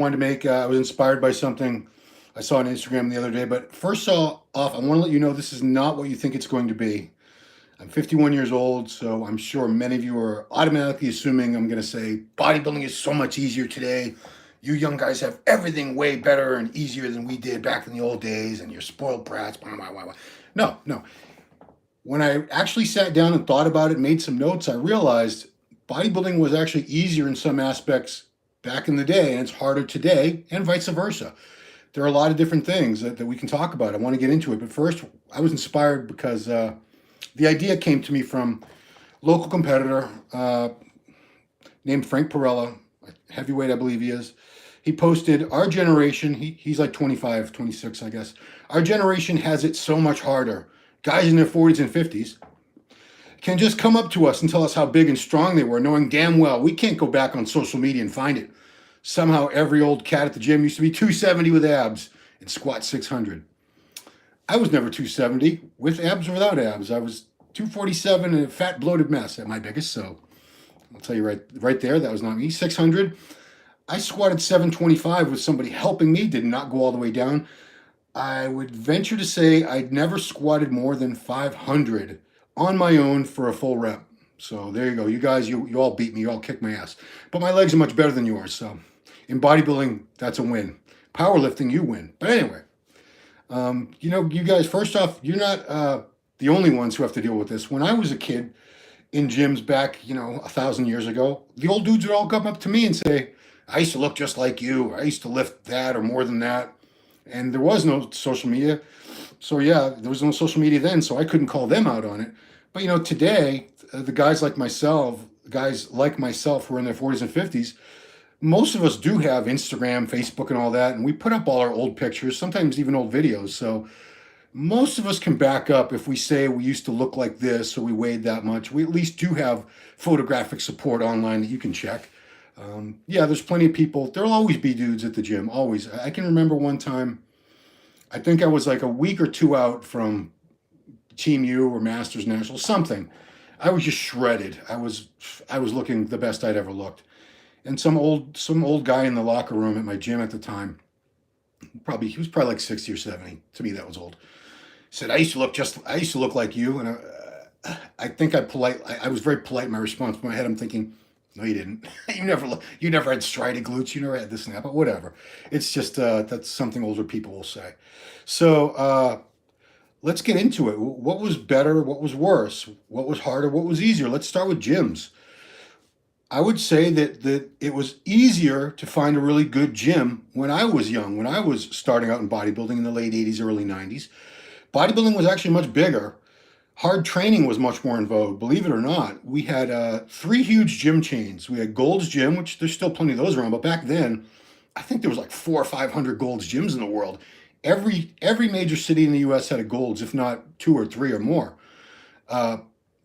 wanted to make. I was inspired by something I saw on Instagram the other day. But first off, I want to let you know this is not what you think it's going to be. I'm 51 years old, so I'm sure many of you are automatically assuming I'm going to say bodybuilding is so much easier today. You young guys have everything way better and easier than we did back in the old days, and you're spoiled brats. Blah, blah, blah, blah. No, no. When I actually sat down and thought about it, made some notes, I realized bodybuilding was actually easier in some aspects back in the day, and it's harder today, and vice versa. There are a lot of different things that we can talk about. I want to get into it, but first, I was inspired because the idea came to me from a local competitor named Frank Perella, heavyweight, I believe he is. He posted, our generation, he's like 25, 26, I guess. Our generation has it so much harder. Guys in their 40s and 50s can just come up to us and tell us how big and strong they were, knowing damn well we can't go back on social media and find it. Somehow every old cat at the gym used to be 270 with abs and squat 600. I was never 270 with abs or without abs. I was 247 and a fat bloated mess at my biggest. So I'll tell you right there, that was not me. 600. I squatted 725 with somebody helping me, did not go all the way down. I would venture to say I'd never squatted more than 500 on my own for a full rep. So there you go. You guys, you all beat me. You all kicked my ass. But my legs are much better than yours. So in bodybuilding, that's a win. Powerlifting, you win. But anyway, you guys, first off, you're not the only ones who have to deal with this. When I was a kid in gyms back, 1,000 years ago, the old dudes would all come up to me and say, I used to look just like you. I used to lift that or more than that. And there was no social media. So yeah, there was no social media then, so I couldn't call them out on it. But today, the guys like myself who are in their 40s and 50s, most of us do have Instagram, Facebook, and all that, and we put up all our old pictures, sometimes even old videos. So most of us can back up if we say we used to look like this or we weighed that much. We at least do have photographic support online that you can check. Yeah, there's plenty of people. There'll always be dudes at the gym, always. I can remember one time, I think I was like a week or two out from Team U or Masters National, something. I was just shredded. I was looking the best I'd ever looked. And some old guy in the locker room at my gym at the time, he was probably like 60 or 70. To me, that was old. Said, I used to look like you. And I think I was very polite in my response. In my head, I'm thinking, no, you didn't. You never had strided glutes. You never had this and that, but whatever. It's just, that's something older people will say. So, let's get into it. What was better? What was worse? What was harder? What was easier? Let's start with gyms. I would say that it was easier to find a really good gym when I was young, when I was starting out in bodybuilding in the late 80s, early 90s. Bodybuilding was actually much bigger. Hard training was much more in vogue, believe it or not. We had 3 huge gym chains. We had Gold's Gym, which there's still plenty of those around, but back then, I think there was like 400 or 500 Gold's gyms in the world. Every major city in the U.S. had a Gold's, if not 2 or 3 or more.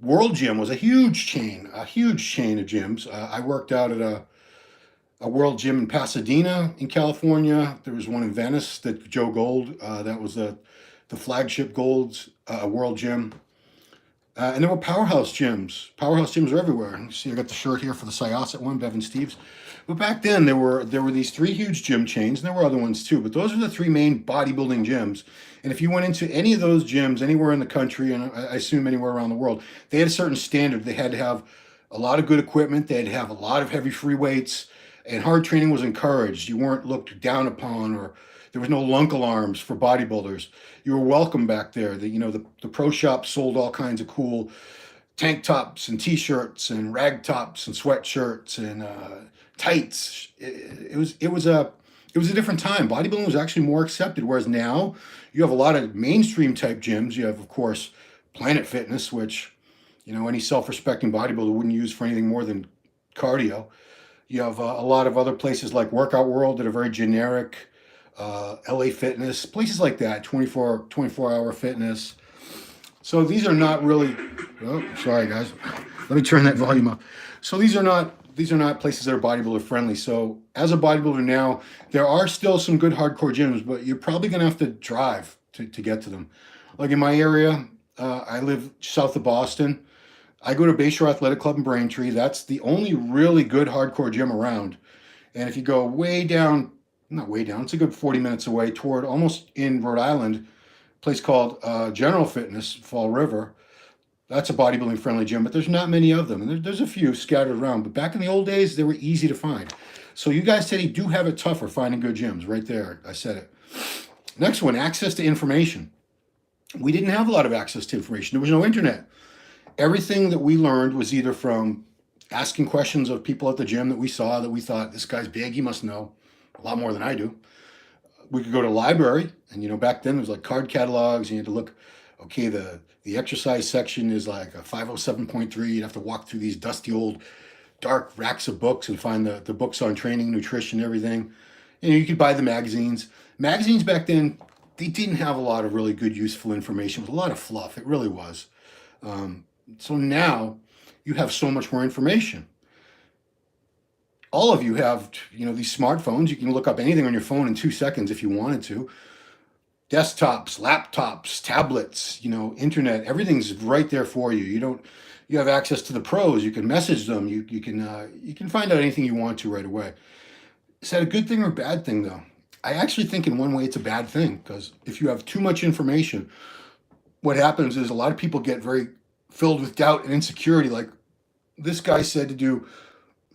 World Gym was a huge chain of gyms. I worked out at a World Gym in Pasadena, in California. There was one in Venice that Joe Gold, that was the flagship Gold's World Gym. And there were powerhouse gyms. Powerhouse gyms are everywhere. You see, I got the shirt here for the Syosset one, Bevan Steves. But back then, there were these 3 huge gym chains, and there were other ones too. But those are the 3 main bodybuilding gyms. And if you went into any of those gyms anywhere in the country, and I assume anywhere around the world, they had a certain standard. They had to have a lot of good equipment. They had to have a lot of heavy free weights, and hard training was encouraged. You weren't looked down upon, or there was no lunk alarms for bodybuilders. You were welcome back there. The pro shop sold all kinds of cool tank tops and t-shirts and rag tops and sweatshirts and tights. It was a different time. Bodybuilding was actually more accepted, whereas now you have a lot of mainstream type gyms. You have, of course, Planet Fitness, which any self-respecting bodybuilder wouldn't use for anything more than cardio. You have a lot of other places like Workout World that are very generic. LA Fitness, places like that, 24-hour fitness. So these are not really, oh, sorry guys, let me turn that volume up. So these are not places that are bodybuilder friendly. So as a bodybuilder now, there are still some good hardcore gyms, but you're probably gonna have to drive to get to them. Like in my area, I live south of Boston. I go to Bayshore Athletic Club in Braintree. That's the only really good hardcore gym around. And if you go way down not way down, it's a good 40 minutes away toward almost in Rhode Island, a place called General Fitness, Fall River. That's a bodybuilding friendly gym, but there's not many of them. And there's a few scattered around. But back in the old days, they were easy to find. So you guys today do have it tougher finding good gyms. Right there, I said it. Next one, access to information. We didn't have a lot of access to information. There was no internet. Everything that we learned was either from asking questions of people at the gym that we saw that we thought, this guy's big, he must know a lot more than I do. We could go to the library, and back then there was like card catalogs, and you had to look, okay, the exercise section is like a 507.3. You'd have to walk through these dusty old dark racks of books and find the books on training, nutrition, everything. And you could buy the magazines. Magazines back then, they didn't have a lot of really good, useful information. It was a lot of fluff. It really was. So now you have so much more information. All of you have, these smartphones. You can look up anything on your phone in 2 seconds if you wanted to. Desktops, laptops, tablets, internet, everything's right there for you. You have access to the pros. You can message them. You can find out anything you want to right away. Is that a good thing or a bad thing, though? I actually think in one way it's a bad thing, because if you have too much information, what happens is a lot of people get very filled with doubt and insecurity. Like, this guy said to do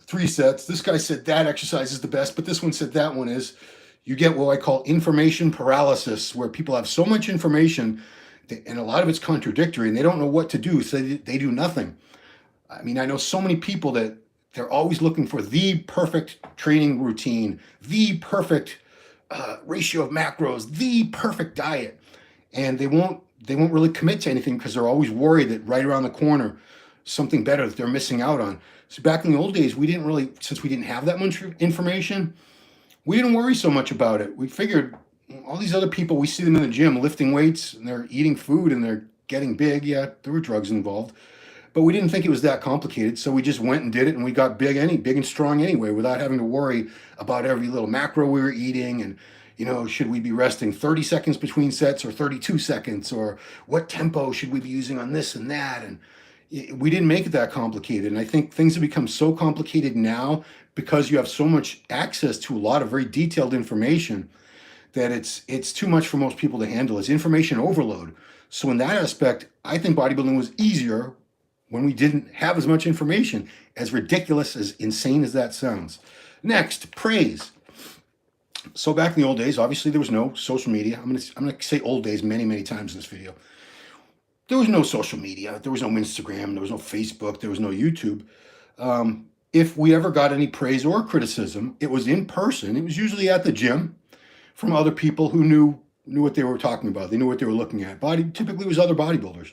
3 sets. This guy said that exercise is the best, but this one said that one is. You get what I call information paralysis, where people have so much information and a lot of it's contradictory and they don't know what to do, so they do nothing. I mean, I know so many people that they're always looking for the perfect training routine, the perfect ratio of macros, the perfect diet, and they won't really commit to anything because they're always worried that right around the corner something better that they're missing out on. So back in the old days, since we didn't have that much information, we didn't worry so much about it. We figured all these other people, we see them in the gym lifting weights and they're eating food and they're getting big. Yeah, there were drugs involved, but we didn't think it was that complicated. So we just went and did it, and we got big and strong anyway, without having to worry about every little macro we were eating. And, should we be resting 30 seconds between sets or 32 seconds, or what tempo should we be using on this and that? And we didn't make it that complicated. And I think things have become so complicated now because you have so much access to a lot of very detailed information that it's too much for most people to handle. It's information overload. So in that aspect, I think bodybuilding was easier when we didn't have as much information, as ridiculous, as insane as that sounds. Next, praise. So back in the old days, obviously there was no social media. I'm gonna say old days many, many times in this video. There was no social media. There was no Instagram. There was no Facebook. There was no YouTube. If we ever got any praise or criticism, it was in person. It was usually at the gym from other people who knew what they were talking about. They knew what they were looking at. Typically it was other bodybuilders.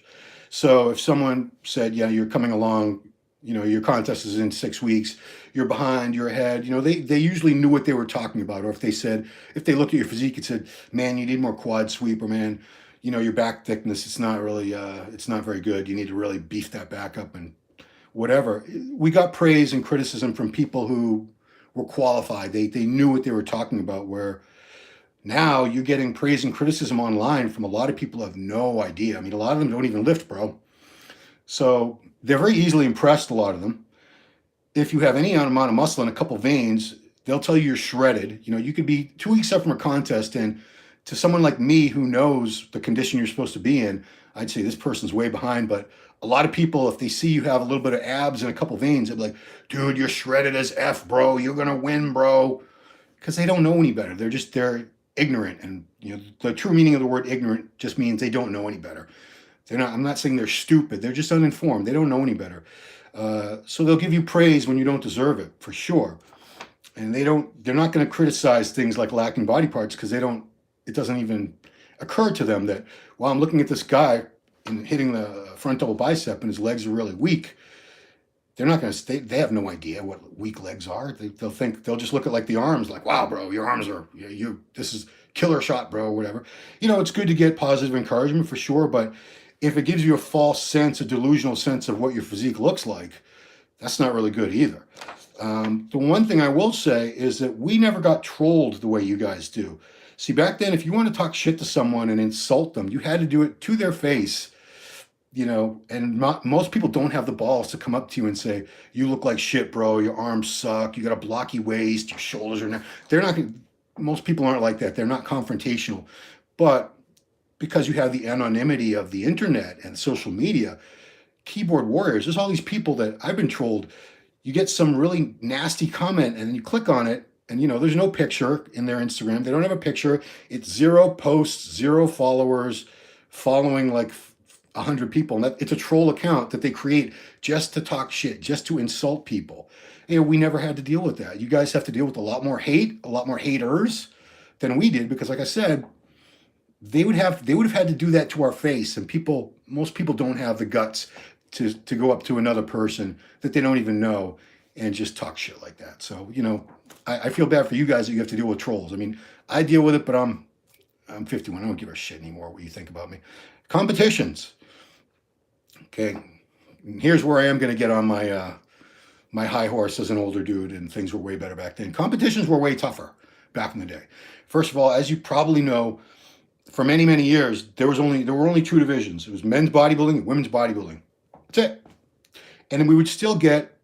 So if someone said, yeah, you're coming along, your contest is in 6 weeks, you're behind, you're ahead, they usually knew what they were talking about. Or if they looked at your physique and said, man, you need more quad sweep, or man, your back thickness, it's not very good. You need to really beef that back up, and whatever. We got praise and criticism from people who were qualified. They knew what they were talking about, where now you're getting praise and criticism online from a lot of people who have no idea. I mean, a lot of them don't even lift, bro. So they're very easily impressed, a lot of them. If you have any amount of muscle and a couple veins, they'll tell you you're shredded. You could be 2 weeks up from a contest, and to someone like me who knows the condition you're supposed to be in, I'd say this person's way behind. But a lot of people, if they see you have a little bit of abs and a couple veins, they'll be like, dude, you're shredded as F, bro. You're going to win, bro. Because they don't know any better. They're ignorant. And the true meaning of the word ignorant just means they don't know any better. I'm not saying they're stupid. They're just uninformed. They don't know any better. So they'll give you praise when you don't deserve it, for sure. And they're not going to criticize things like lacking body parts, because it doesn't even occur to them that, well, I'm looking at this guy and hitting the front double bicep and his legs are really weak. They're not going to they have no idea what weak legs are. They'll just look at like the arms, like, wow, bro, your arms are, this is killer shot, bro, whatever. It's good to get positive encouragement, for sure. But if it gives you a false sense, a delusional sense of what your physique looks like, that's not really good either. The one thing I will say is that we never got trolled the way you guys do. See, back then, if you want to talk shit to someone and insult them, you had to do it to their face, and most people don't have the balls to come up to you and say, you look like shit, bro. Your arms suck. You got a blocky waist. Your shoulders are not. They're not going to. most people aren't like that. They're not confrontational. But because you have the anonymity of the internet and social media, keyboard warriors, there's all these people that I've been trolled. You get some really nasty comment and then you click on it and there's no picture in their Instagram. They don't have a picture. It's 0 posts, 0 followers, following like 100 people. And it's a troll account that they create just to talk shit, just to insult people. We never had to deal with that. You guys have to deal with a lot more hate, a lot more haters than we did, because like I said, they would have had to do that to our face, and most people don't have the guts to go up to another person that they don't even know and just talk shit like that. So I feel bad for you guys that you have to deal with trolls. I mean, I deal with it, but I'm 51. I don't give a shit anymore what you think about me. Competitions. Okay, here's where I am going to get on my my high horse as an older dude, and things were way better back then. Competitions were way tougher back in the day. First of all, as you probably know, for many, many years, there were only 2 divisions. It was men's bodybuilding and women's bodybuilding. That's it. And we would still get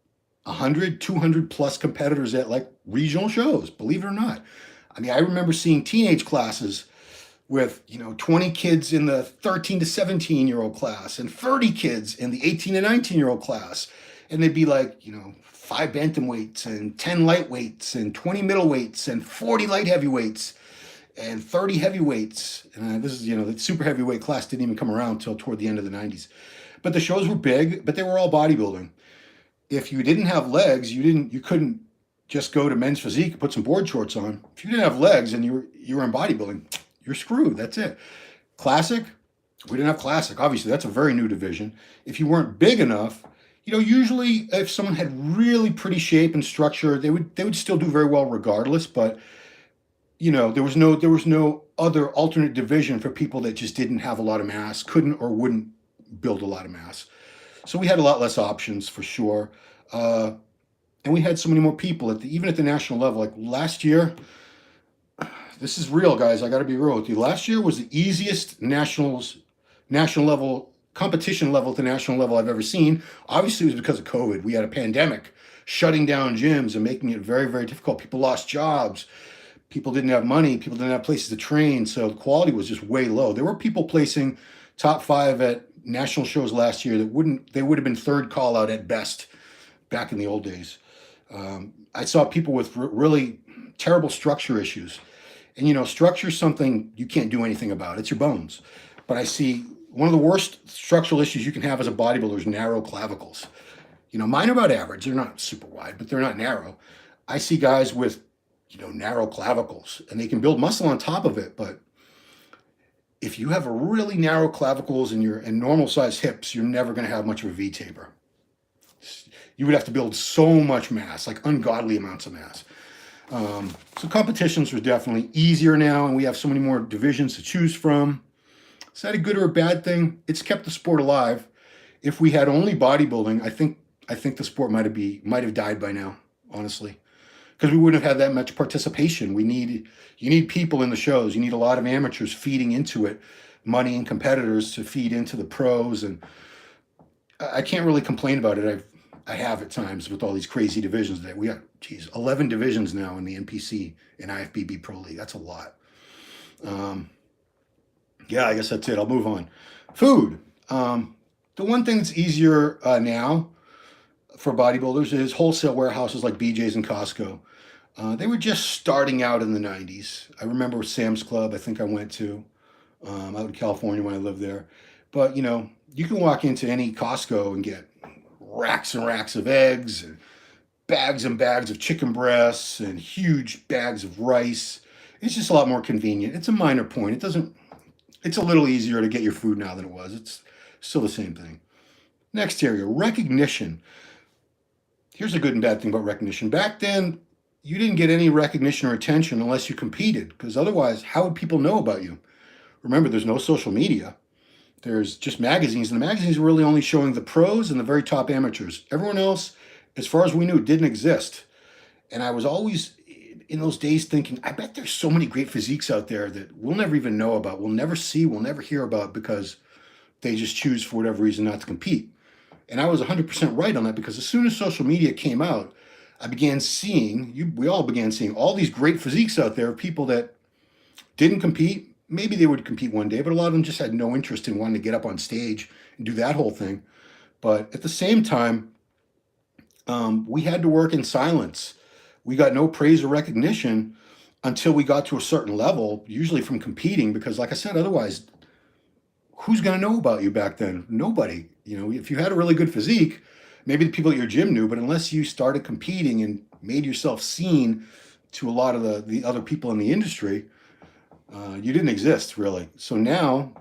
100, 200 plus competitors at like regional shows, believe it or not. I mean, I remember seeing teenage classes with 20 kids in the 13 to 17-year-old class and 30 kids in the 18 to 19-year-old class. And they'd be like, 5 bantamweights and 10 lightweights and 20 middleweights and 40 light heavyweights and 30 heavyweights. And this is, the super heavyweight class didn't even come around until toward the end of the 90s. But the shows were big, but they were all bodybuilding. If you didn't have legs, you couldn't just go to Men's Physique and put some board shorts on. If you didn't have legs and you were in bodybuilding, you're screwed. That's it. Classic, we didn't have classic. Obviously, that's a very new division. If you weren't big enough, usually if someone had really pretty shape and structure, they would still do very well regardless. But there was no other alternate division for people that just didn't have a lot of mass, couldn't or wouldn't build a lot of mass. So we had a lot less options for sure. And we had so many more people even at the national level. Like last year, this is real, guys. I got to be real with you. Last year was the easiest national level competition level at the national level I've ever seen. Obviously, it was because of COVID. We had a pandemic shutting down gyms and making it very, very difficult. People lost jobs. People didn't have money. People didn't have places to train. So the quality was just way low. There were people placing top 5 at national shows last year they would have been third call out at best back in the old days. I saw people with really terrible structure issues. And structure is something you can't do anything about. It's your bones. But I see one of the worst structural issues you can have as a bodybuilder is narrow clavicles. Mine are about average. They're not super wide, but they're not narrow. I see guys with, narrow clavicles, and they can build muscle on top of it. But if you have a really narrow clavicles and normal sized hips, you're never going to have much of a V taper. You would have to build so much mass, like ungodly amounts of mass. So competitions are definitely easier now, and we have so many more divisions to choose from. Is that a good or a bad thing? It's kept the sport alive. If we had only bodybuilding, I think the sport might have died by now, honestly, because we wouldn't have had that much participation. You need people in the shows. You need a lot of amateurs feeding into it, money and competitors to feed into the pros, and I can't really complain about it. I have at times with all these crazy divisions that we got. 11 divisions now in the NPC and IFBB Pro League. That's a lot. Yeah, I guess that's it. I'll move on. Food. The one thing that's easier now for bodybuilders is wholesale warehouses like BJ's and Costco. They were just starting out in the 90s. I remember Sam's Club, I think I went to out in California when I lived there. But, you can walk into any Costco and get racks and racks of eggs and bags of chicken breasts and huge bags of rice. It's just a lot more convenient. It's a minor point. It's a little easier to get your food now than it was. It's still the same thing. Next area, recognition. Here's a good and bad thing about recognition. Back then, you didn't get any recognition or attention unless you competed, because otherwise, how would people know about you? Remember, there's no social media. There's just magazines, and the magazines were really only showing the pros and the very top amateurs. Everyone else, as far as we knew, didn't exist. And I was always in those days thinking, I bet there's so many great physiques out there that we'll never even know about, we'll never see, we'll never hear about, because they just choose for whatever reason not to compete. And I was 100% right on that, because as soon as social media came out, I began seeing, we all began seeing all these great physiques out there of people that didn't compete. Maybe they would compete one day, but a lot of them just had no interest in wanting to get up on stage and do that whole thing. But at the same time, we had to work in silence. We got no praise or recognition until we got to a certain level, usually from competing, because like I said, otherwise, who's going to know about you back then? Nobody. You know, if you had a really good physique, maybe the people at your gym knew, but unless you started competing and made yourself seen to a lot of the other people in the industry, you didn't exist really. So now,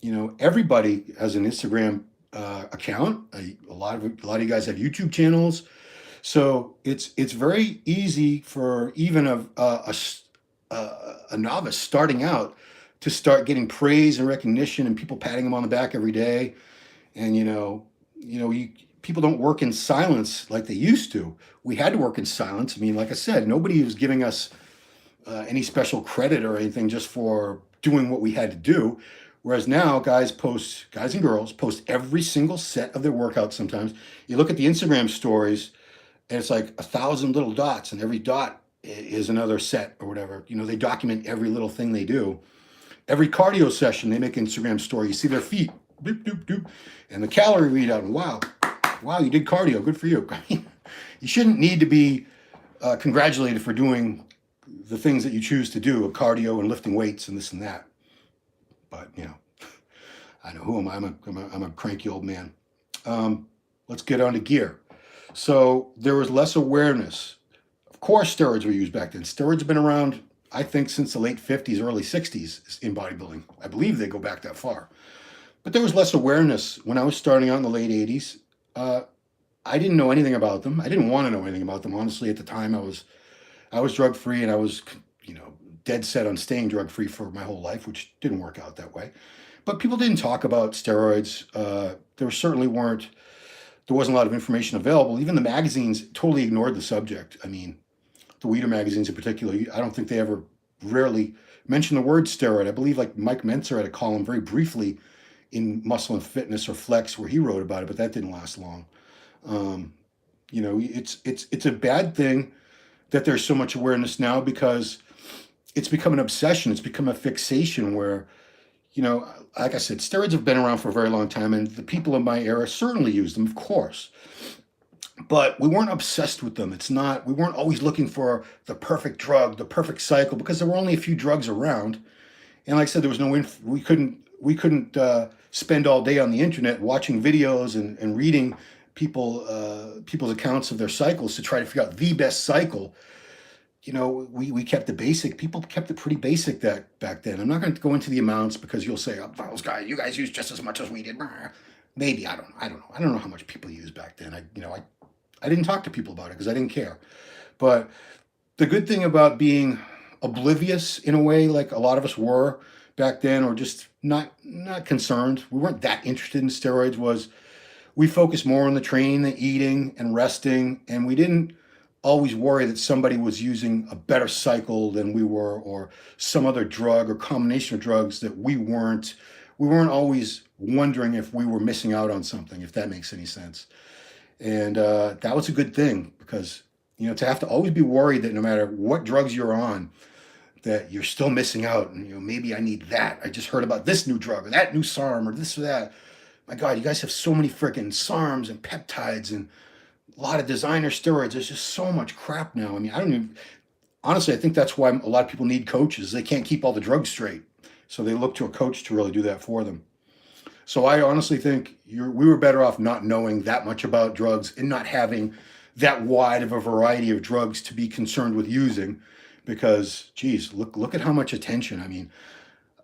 you know, everybody has an Instagram account. A lot of you guys have YouTube channels. So it's very easy for even a novice starting out to start getting praise and recognition and people patting them on the back every day. And people don't work in silence like they used to. We had to work in silence. I mean, like I said, nobody was giving us any special credit or anything just for doing what we had to do. Whereas now, guys and girls post every single set of their workouts. Sometimes you look at the Instagram stories, and it's like 1,000 little dots, and every dot is another set or whatever. You know, they document every little thing they do. Every cardio session, they make an Instagram story. You see their feet, doop, doop, doop, and the calorie readout. And wow, you did cardio. Good for you. I mean, you shouldn't need to be congratulated for doing the things that you choose to do, cardio and lifting weights and this and that. But you know, I know who am I? I'm a cranky old man. Let's get on to gear. So there was less awareness. Of course, steroids were used back then. Steroids have been around, I think, since the late 50s, early 60s in bodybuilding. I believe they go back that far. But there was less awareness when I was starting out in the late 80s. I didn't know anything about them. I didn't want to know anything about them. Honestly, at the time, I was drug free, and I was, dead set on staying drug free for my whole life, which didn't work out that way. But people didn't talk about steroids. There wasn't a lot of information available. Even the magazines totally ignored the subject. I mean, the Weider magazines in particular, I don't think they rarely mention the word steroid. I believe like Mike Mentzer had a column very briefly in Muscle and Fitness or Flex where he wrote about it, but that didn't last long. It's a bad thing that there's so much awareness now because it's become an obsession. It's become a fixation where, like I said, steroids have been around for a very long time, and the people in my era certainly used them, of course. But we weren't obsessed with them. We weren't always looking for the perfect drug, the perfect cycle, because there were only a few drugs around. And like I said, there was we couldn't spend all day on the internet watching videos and reading people's accounts of their cycles to try to figure out the best cycle. We kept it basic. People kept it pretty basic back then. I'm not going to go into the amounts because you'll say, "Oh, those guys, you guys used just as much as we did." Maybe I don't know. I don't know how much people used back then. I didn't talk to people about it because I didn't care. But the good thing about being oblivious in a way, like a lot of us were back then, or just not concerned, we weren't that interested in steroids, was we focused more on the training, the eating and resting, and we didn't always worry that somebody was using a better cycle than we were, or some other drug or combination of drugs that we weren't. We weren't always wondering if we were missing out on something, if that makes any sense. And that was a good thing because, to have to always be worried that no matter what drugs you're on, that you're still missing out. And, maybe I need that. I just heard about this new drug or that new SARM or this or that. My God, you guys have so many freaking SARMs and peptides and a lot of designer steroids. There's just so much crap now. I mean, honestly, I think that's why a lot of people need coaches. They can't keep all the drugs straight. So they look to a coach to really do that for them. So I honestly think we were better off not knowing that much about drugs and not having that wide of a variety of drugs to be concerned with using, because, geez, look at how much attention. I mean,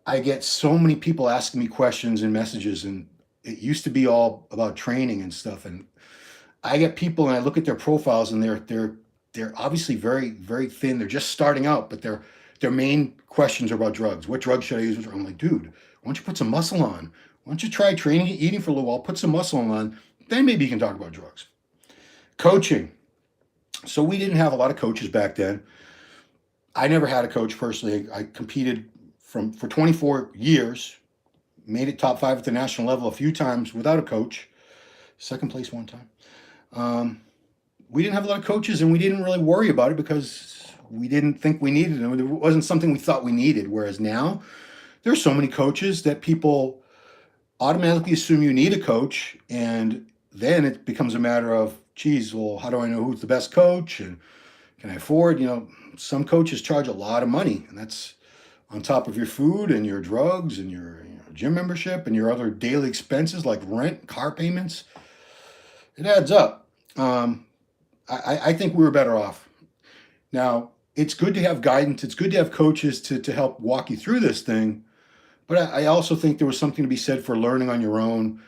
I get so many people asking me questions and messages, and it used to be all about training and stuff. And I get people and I look at their profiles and they're obviously very, very thin. They're just starting out, but their main questions are about drugs. What drug should I use? I'm like, dude, why don't you put some muscle on? Why don't you try training and eating for a little while, put some muscle on, then maybe you can talk about drugs. Coaching. So we didn't have a lot of coaches back then. I never had a coach personally. I competed for 24 years, made it top 5 at the national level a few times without a coach, second place one time. we didn't have a lot of coaches, and we didn't really worry about it because we didn't think we needed them. It wasn't something we thought we needed. Whereas now, there's so many coaches that people automatically assume you need a coach, and then it becomes a matter of, geez, well, how do I know who's the best coach, and can I afford? Some coaches charge a lot of money, and that's on top of your food and your drugs and your gym membership and your other daily expenses like rent, car payments. It adds up. I think we were better off. Now, it's good to have guidance. It's good to have coaches to help walk you through this thing. But I also think there was something to be said for learning on your own,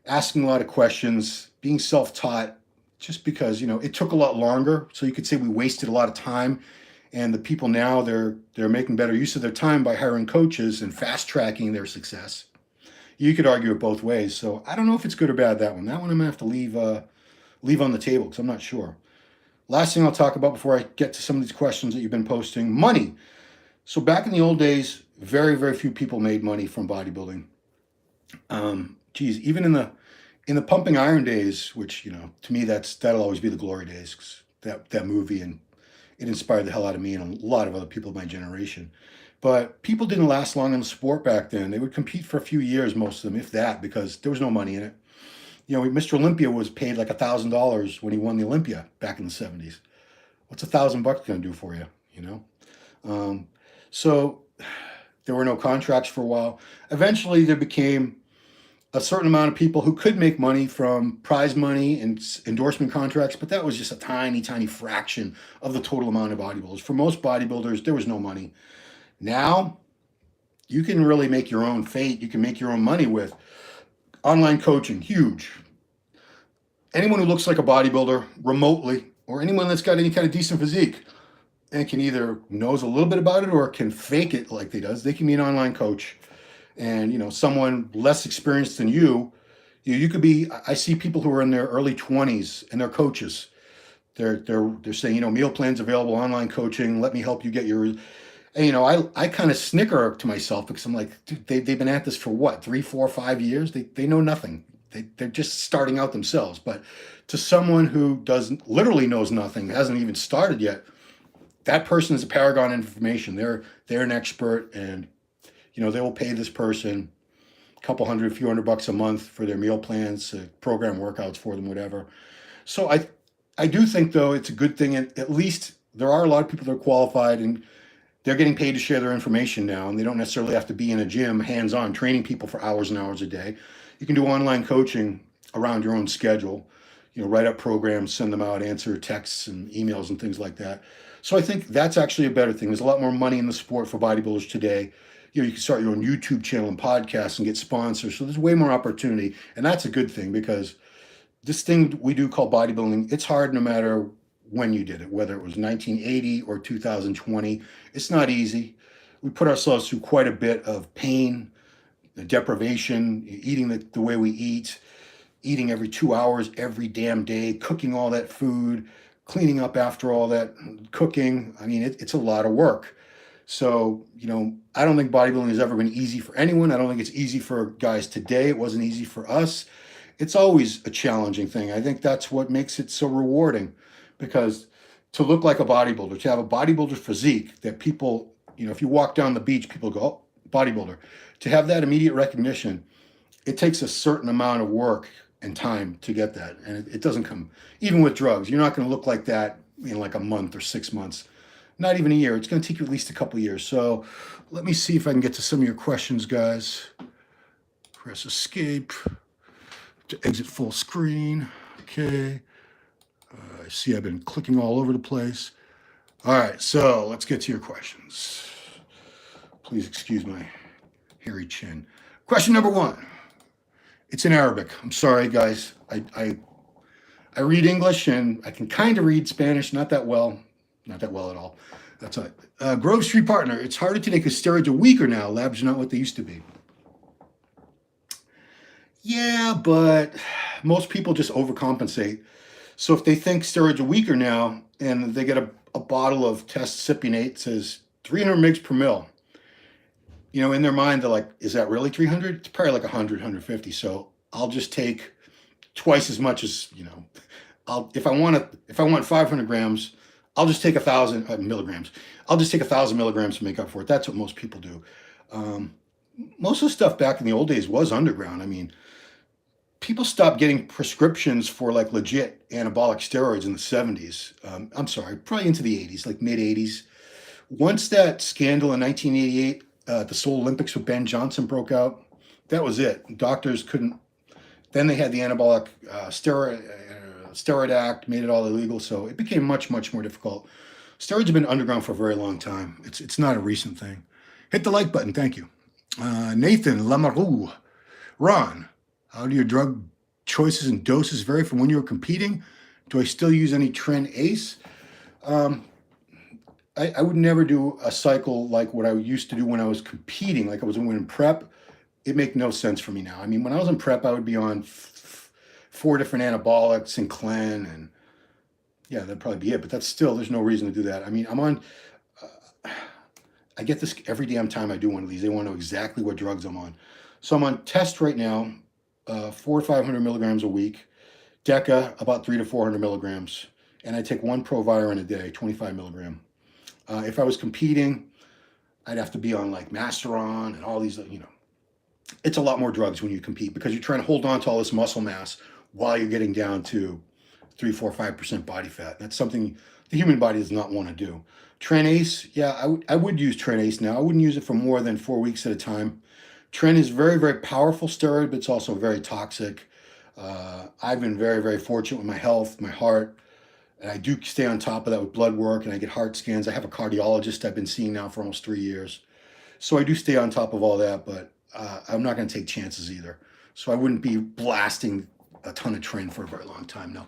asking a lot of questions, being self-taught, just because, it took a lot longer. So you could say we wasted a lot of time. And the people now, they're making better use of their time by hiring coaches and fast-tracking their success. You could argue it both ways. So I don't know if it's good or bad, that one. That one I'm going to have to leave on the table because I'm not sure. Last thing I'll talk about before I get to some of these questions that you've been posting, money. So back in the old days, very, very few people made money from bodybuilding. Even in the pumping iron days, which, to me, that'll always be the glory days, 'cause that movie, and it inspired the hell out of me and a lot of other people of my generation. But people didn't last long in the sport back then. They would compete for a few years, most of them, if that, because there was no money in it. Mr. Olympia was paid like $1,000 when he won the Olympia back in the 70s. What's $1,000 going to do for you? So there were no contracts for a while. Eventually, there became a certain amount of people who could make money from prize money and endorsement contracts, but that was just a tiny, tiny fraction of the total amount of bodybuilders. For most bodybuilders, there was no money. Now, you can really make your own fate. You can make your own money with online coaching, huge. Anyone who looks like a bodybuilder remotely, or anyone that's got any kind of decent physique and can either knows a little bit about it or can fake it like they does, they can be an online coach. And, someone less experienced than you could be. I see people who are in their early 20s and they're coaches. They're saying, meal plans available, online coaching, let me help you get your. And, I kind of snicker to myself because I'm like, dude, they've been at this for what, 3, 4, 5 years? They know nothing. They're just starting out themselves. But to someone who literally knows nothing, hasn't even started yet, that person is a paragon of information. They're an expert, and they will pay this person a few hundred bucks a month for their meal plans, program workouts for them, whatever. So I do think, though, it's a good thing. And at least there are a lot of people that are qualified, and they're getting paid to share their information now. And they don't necessarily have to be in a gym, hands-on, training people for hours and hours a day. You can do online coaching around your own schedule. Write up programs, send them out, answer texts and emails and things like that. So I think that's actually a better thing. There's a lot more money in the sport for bodybuilders today. You can start your own YouTube channel and podcasts and get sponsors. So there's way more opportunity. And that's a good thing, because this thing we do called bodybuilding, it's hard no matter when you did it, whether it was 1980 or 2020. It's not easy. We put ourselves through quite a bit of pain, deprivation, eating the way we eating every 2 hours, every damn day, cooking all that food, cleaning up after all that cooking. I mean, it's a lot of work. So, I don't think bodybuilding has ever been easy for anyone. I don't think it's easy for guys today. It wasn't easy for us. It's always a challenging thing. I think that's what makes it so rewarding, because to look like a bodybuilder, to have a bodybuilder physique that people, if you walk down the beach, people go, oh, bodybuilder. To have that immediate recognition, it takes a certain amount of work and time to get that. And it doesn't come, even with drugs, you're not going to look like that in like a month or 6 months. Not even a year. It's going to take you at least a couple years. So let me see if I can get to some of your questions, guys. Press escape to exit full screen. Okay. I see I've been clicking all over the place. All right, so let's get to your questions. Please excuse my hairy chin. Question number 1. It's in Arabic. I'm sorry, guys. I read English and I can kind of read Spanish, not that well at all. That's all right. Grove Street Partner, it's harder today because steroids are weaker now. Labs are not what they used to be. Yeah, but most people just overcompensate. So if they think steroids are weaker now and they get a bottle of test cypionate, says 300 mg per mil, in their mind, they're like, is that really 300? It's probably like 100, 150. So I'll just take twice as much as, if I want 500 grams, I'll just take 1,000 milligrams. I'll just take 1,000 milligrams to make up for it. That's what most people do. Most of the stuff back in the old days was underground. I mean, people stopped getting prescriptions for like legit anabolic steroids in the 70s. I'm sorry, probably into the 80s, like mid 80s. Once that scandal in 1988, the Seoul Olympics with Ben Johnson broke out, that was it. Doctors couldn't. Then they had the anabolic steroid act, made it all illegal, so it became much, much more difficult. Steroids have been underground for a very long time. It's not a recent thing. Hit the like button, thank you. Nathan Lamarou, Ron, how do your drug choices and doses vary from when you were competing? Do I still use any Tren Ace? I would never do a cycle like what I used to do when I was competing, like I was in prep. It makes no sense for me now. I mean, when I was in prep, I would be on 4 different anabolics and Clen, and yeah, that'd probably be it. But that's still, there's no reason to do that. I mean, I'm on, I get this every damn time I do one of these. They want to know exactly what drugs I'm on. So I'm on test right now, 400 to 500 milligrams a week. Deca, about 300 to 400 milligrams. And I take 1 Proviron a day, 25 milligram. If I was competing, I'd have to be on like Masteron and all these, it's a lot more drugs when you compete because you're trying to hold on to all this muscle mass while you're getting down to 3, 4, 5% body fat. That's something the human body does not want to do. Tren Ace, yeah, I would use Tren Ace now. I wouldn't use it for more than 4 weeks at a time. Tren is very, very powerful steroid, but it's also very toxic. I've been very, very fortunate with my health, my heart, and I do stay on top of that with blood work, and I get heart scans. I have a cardiologist I've been seeing now for almost 3 years. So I do stay on top of all that, but I'm not going to take chances either. So I wouldn't be blasting a ton of Tren for a very long time, no.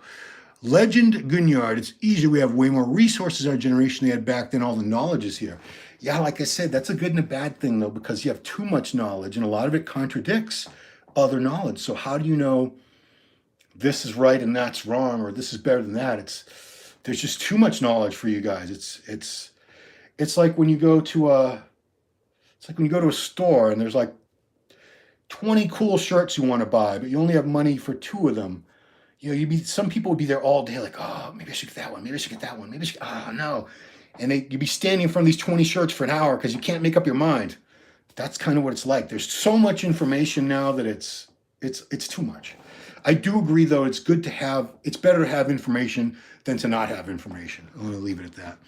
Legend Guignard, it's easier. We have way more resources our generation they had back then. All the knowledge is here. Yeah, like I said, that's a good and a bad thing, though, because you have too much knowledge, and a lot of it contradicts other knowledge. So how do you know this is right and that's wrong, or this is better than that? There's just too much knowledge for you guys. It's like when you go to a store and there's like 20 cool shirts you want to buy, but you only have money for 2 of them. Some people would be there all day like, oh, maybe I should get that one. Maybe I should get that one. Maybe I should, oh, no. And you'd be standing in front of these 20 shirts for an hour because you can't make up your mind. That's kind of what it's like. There's so much information now that it's too much. I do agree, though, it's better to have information than to not have information. I'm going to leave it at that.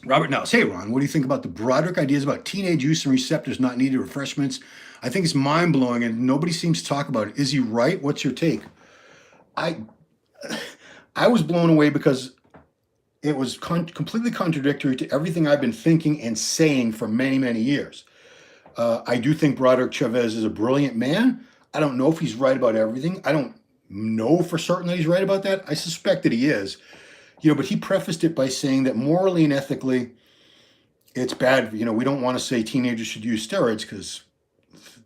Robert Nellis, hey Ron, what do you think about the Broderick ideas about teenage use and receptors not needed refreshments? I think it's mind-blowing and nobody seems to talk about it. Is he right? What's your take? I was blown away because it was completely contradictory to everything I've been thinking and saying for many, many years. I do think Broderick Chavez is a brilliant man. I don't know if he's right about everything. I don't know for certain that he's right about that. I suspect that he is. But he prefaced it by saying that morally and ethically, it's bad. We don't want to say teenagers should use steroids because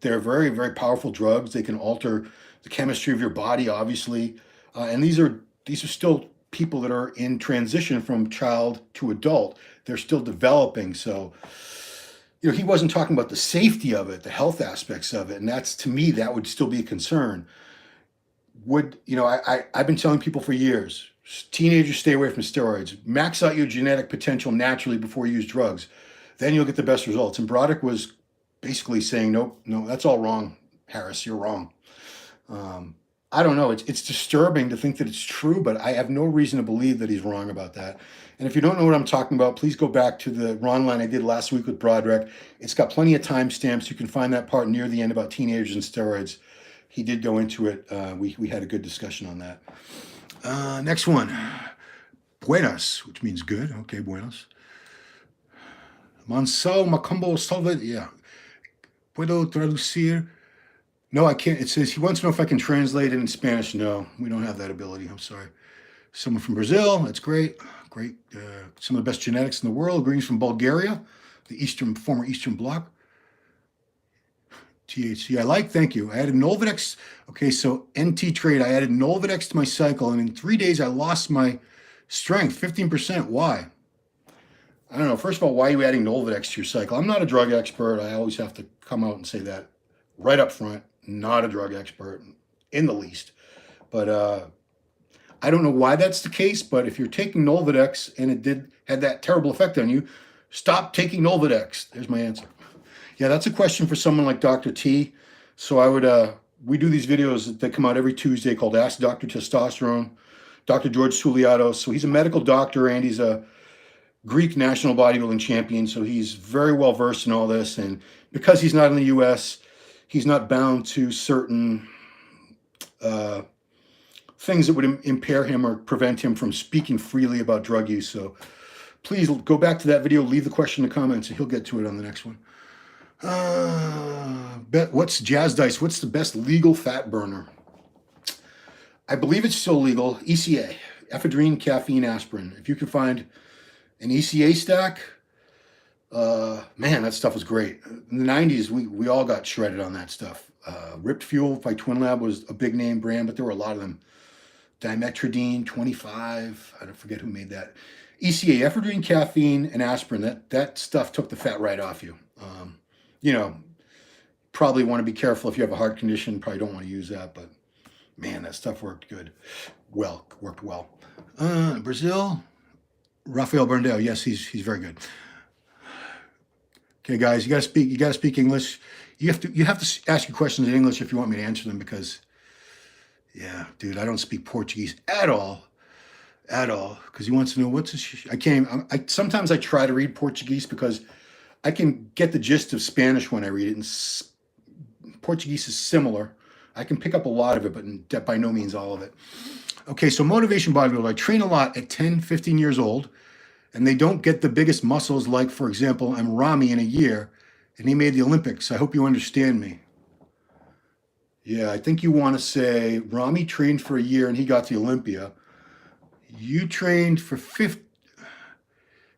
they're very, very powerful drugs. They can alter the chemistry of your body, obviously. And these are still people that are in transition from child to adult. They're still developing. So, he wasn't talking about the safety of it, the health aspects of it. And to me, that would still be a concern. I've been telling people for years, teenagers stay away from steroids. Max out your genetic potential naturally before you use drugs. Then you'll get the best results. And Broderick was basically saying, no, that's all wrong, Harris, you're wrong. I don't know. It's disturbing to think that it's true, but I have no reason to believe that he's wrong about that. And if you don't know what I'm talking about, please go back to the Ron line I did last week with Broderick. It's got plenty of timestamps. You can find that part near the end about teenagers and steroids. He did go into it. We had a good discussion on that. Next one. Buenas, which means good. Okay, buenas. Mansal Macumbo Salve. Yeah. Puedo traducir? No, I can't. It says he wants to know if I can translate it in Spanish. No, we don't have that ability. I'm sorry. Someone from Brazil. That's great. Great. Some of the best genetics in the world. Greens from Bulgaria, the former Eastern Bloc. THC, I like. Thank you. I added Nolvadex. Okay, so NT trade. I added Nolvadex to my cycle, and in 3 days, I lost my strength, 15%. Why? I don't know. First of all, why are you adding Nolvadex to your cycle? I'm not a drug expert. I always have to come out and say that right up front. Not a drug expert in the least. But I don't know why that's the case, but if you're taking Nolvadex and it had that terrible effect on you, stop taking Nolvadex. There's my answer. Yeah, that's a question for someone like Dr. T. So I would, we do these videos that come out every Tuesday called Ask Dr. Testosterone. Dr. George Souliatos. So he's a medical doctor and he's a Greek national bodybuilding champion. So he's very well versed in all this. And because he's not in the US, he's not bound to certain things that would impair him or prevent him from speaking freely about drug use. So please go back to that video, leave the question in the comments, and he'll get to it on the next one. What's Jazz Dice? What's the best legal fat burner? I believe it's still legal. ECA, ephedrine, caffeine, aspirin. If you can find an ECA stack, man, that stuff was great. In the 90s, we all got shredded on that stuff. Ripped Fuel by Twin Lab was a big name brand, but there were a lot of them. Dimetrodine 25, I don't forget who made that. ECA, ephedrine, caffeine, and aspirin. That stuff took the fat right off you. You know, probably want to be careful if you have a heart condition. Probably don't want to use that, but man, that stuff worked good. Worked well. Brazil, Rafael Berndale. Yes, he's very good. Okay, guys, you gotta speak English. You have to ask your questions in English if you want me to answer them, because yeah, dude, I don't speak Portuguese at all, because he wants to know what's a sometimes I try to read Portuguese because I can get the gist of Spanish when I read it, and Portuguese is similar. I can pick up a lot of it, but by no means all of it. Okay, so motivation bodybuilder. I train a lot at 10, 15 years old, and they don't get the biggest muscles. Like, for example, I'm Rami in a year, and he made the Olympics. I hope you understand me. Yeah, I think you want to say Rami trained for a year and he got to Olympia. You trained for 50.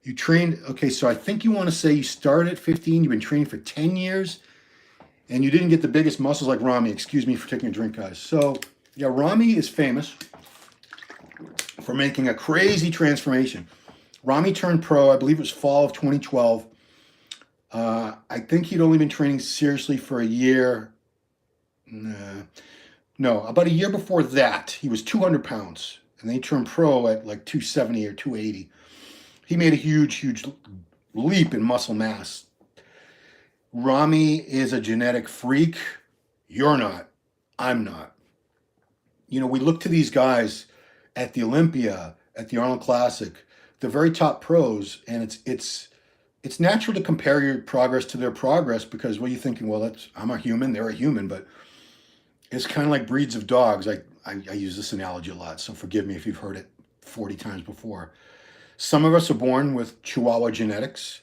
You trained, okay, so I think you want to say you started at 15, you've been training for 10 years, and you didn't get the biggest muscles like Rami. Excuse me for taking a drink, guys. So, yeah, Rami is famous for making a crazy transformation. Rami turned pro, I believe it was fall of 2012. I think he'd only been training seriously for a year. No, about a year before that, he was 200 pounds, and then he turned pro at like 270 or 280. He made a huge leap in muscle mass. Rami is a genetic freak. You're not. I'm not. You know, we look to these guys at the Olympia, at the Arnold Classic, the very top pros, and it's natural to compare your progress to their progress, because what are you thinking? Well, I'm a human, they're a human, but it's kind of like breeds of dogs. I use this analogy a lot, so forgive me if you've heard it 40 times before. Some of us are born with Chihuahua genetics.